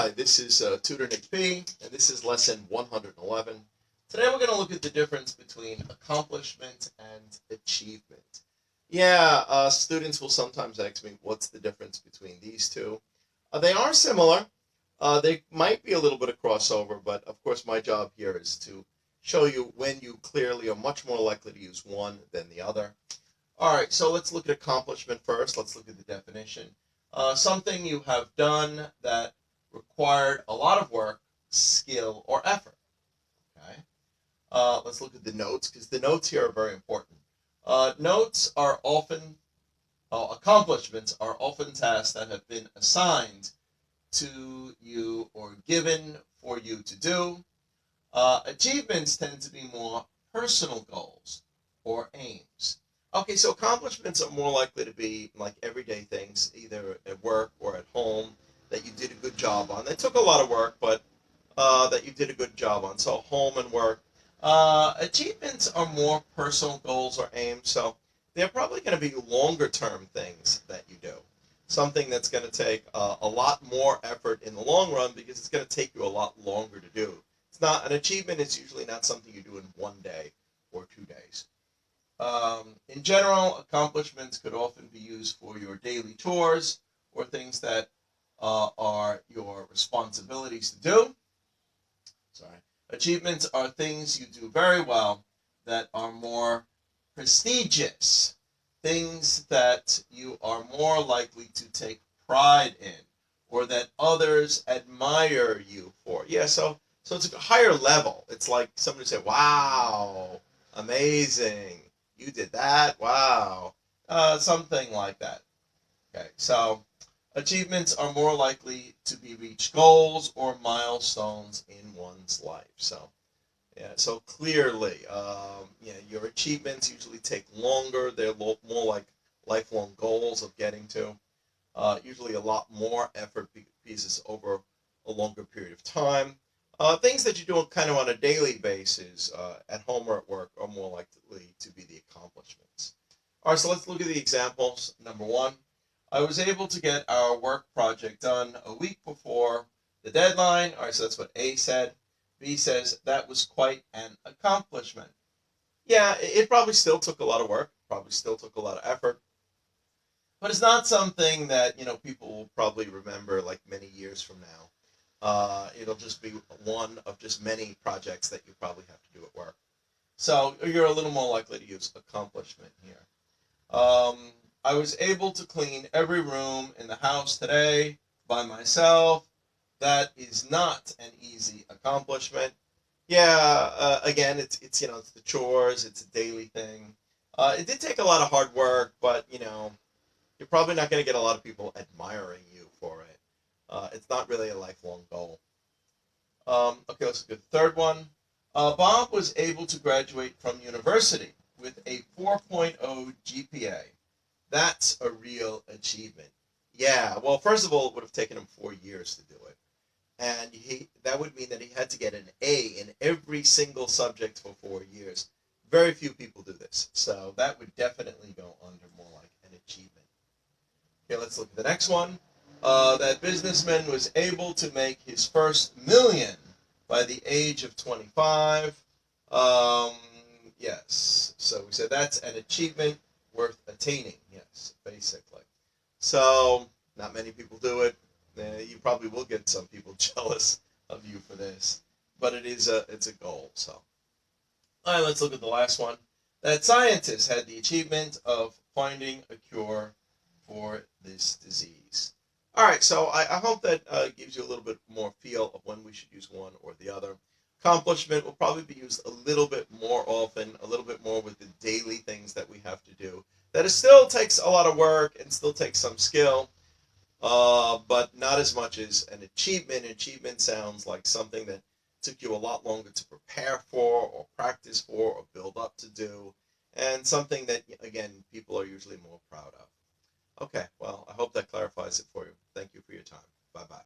Hi, this is Tutor Nick P, and this is lesson 111. Today we're going to look at the difference between accomplishment and achievement. Yeah, students will sometimes ask me, what's the difference between these two? They are similar. They might be a little bit of crossover, but of course my job here is to show you when you clearly are much more likely to use one than the other. All right, so let's look at accomplishment first. Let's look at the definition. Something you have done that required a lot of work, skill, or effort. Okay. Let's look at the notes, because the notes here are very important. Notes are often, accomplishments are often tasks that have been assigned to you or given for you to do. Achievements tend to be more personal goals or aims. Okay, so accomplishments are more likely to be like everyday things, either at work or at home, that you did a good job on. They took a lot of work, but that you did a good job on. So home and work. Achievements are more personal goals or aims, so they're probably going to be longer term things that you do. Something that's going to take a lot more effort in the long run because it's going to take you a lot longer to do. It's not an achievement. It's usually not something you do in 1 day or 2 days. In general, accomplishments could often be used for your daily chores or things that are your responsibilities to do. Sorry. Achievements are things you do very well that are more prestigious, things that you are more likely to take pride in or that others admire you for. Yeah, so it's a higher level. It's like somebody say, wow, amazing, you did that, wow, something like that. Okay, so achievements are more likely to be reached goals or milestones in one's life. So, yeah, so clearly, yeah, your achievements usually take longer. They're more like lifelong goals of getting to. Usually a lot more effort pieces over a longer period of time. Things that you do kind of on a daily basis at home or at work are more likely to be the accomplishments. All right, so let's look at the examples. Number one, I was able to get our work project done a week before the deadline. All right, so that's what A said. B says that was quite an accomplishment. Yeah, it probably still took a lot of work, probably still took a lot of effort, but it's not something that, people will probably remember like many years from now. It'll just be one of just many projects that you probably have to do at work. So you're a little more likely to use accomplishment here. I was able to clean every room in the house today by myself. That is not an easy accomplishment. Yeah, again, it's the chores, it's a daily thing. It did take a lot of hard work, but you're probably not going to get a lot of people admiring you for it. It's not really a lifelong goal. Okay, let's look at the third one. Bob was able to graduate from university with a 4.0 GPA. That's a real achievement. Yeah, well, first of all, it would have taken him 4 years to do it. And that would mean that he had to get an A in every single subject for 4 years. Very few people do this. So that would definitely go under more like an achievement. Okay, let's look at the next one. That businessman was able to make his first million by the age of 25. Yes, so we said that's an achievement worth attaining. Yes, basically. So not many people do it. You probably will get some people jealous of you for this, but it's a goal. So, all right, let's look at the last one. That scientists had the achievement of finding a cure for this disease. All right, so I hope that gives you a little bit more feel of when we should use one or the other. Accomplishment will probably be used a little bit more often, a little bit more with the daily things that we have to do. That it still takes a lot of work and still takes some skill, but not as much as an achievement. Achievement sounds like something that took you a lot longer to prepare for or practice for or build up to do, and something that, again, people are usually more proud of. Okay, well, I hope that clarifies it for you. Thank you for your time. Bye-bye.